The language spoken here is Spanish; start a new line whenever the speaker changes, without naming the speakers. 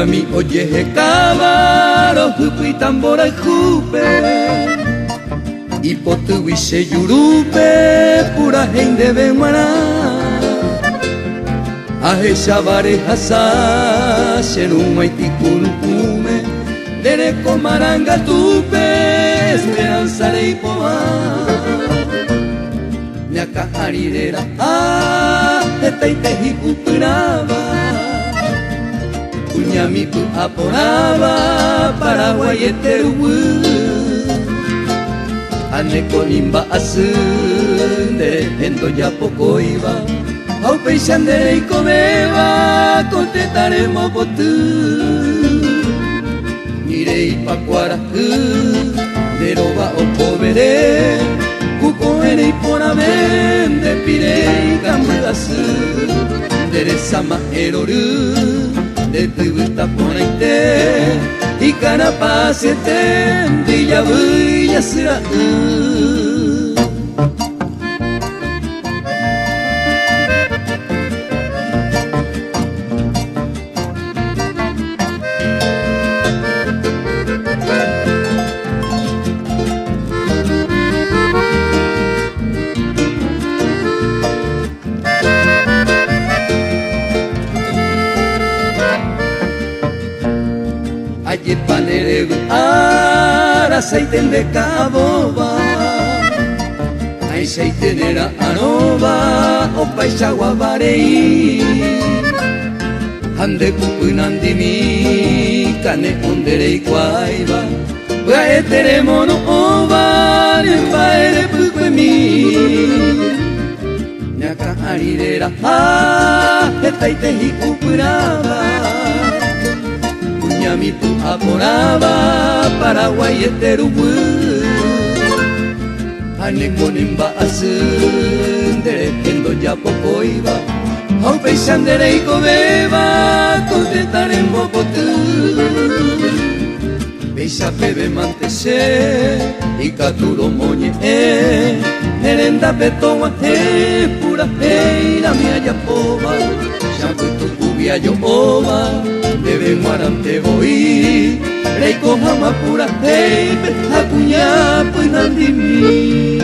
Puñami oye cabaro hupi tambora jupe y potuise yurupe pura gente de maná ahe shabare hasa sheruma itikulpume dere comaranga tupe esperanza de ipoa ñaka arirera etaite hikupuraba Puñami pu aporaba Paraguay eterubu Aneko nimba asunde endo ya poco iba Au peixandere ikomeba Kontetaremo botu Nirei pakuara Deroba opobere Kuko ere iporamen De pirei gamudasu Dere sama eroru de tubuta ponaite ikana pasete dilla buya sira Aye panere ara aceiten de caboba Ai seitenera anova o paisagua barei Hande kupunandimi kane onderei kwaiba Baetere mono ova nembaere pukwemi Nyaka arirera etaite hikupuraba Puñami pu aporaba Paraguay eterubu Aneko nimba asunde endo ya poco iba Au peixandere ikobeba Kontetaremo botu Peixa bebe mantese Ikaturo moñe Nerenda petoa pura heira mia ya poba Shaputu kubia yo ova Debe guarante voy Reiko hama pura heipe Hakunya punandimi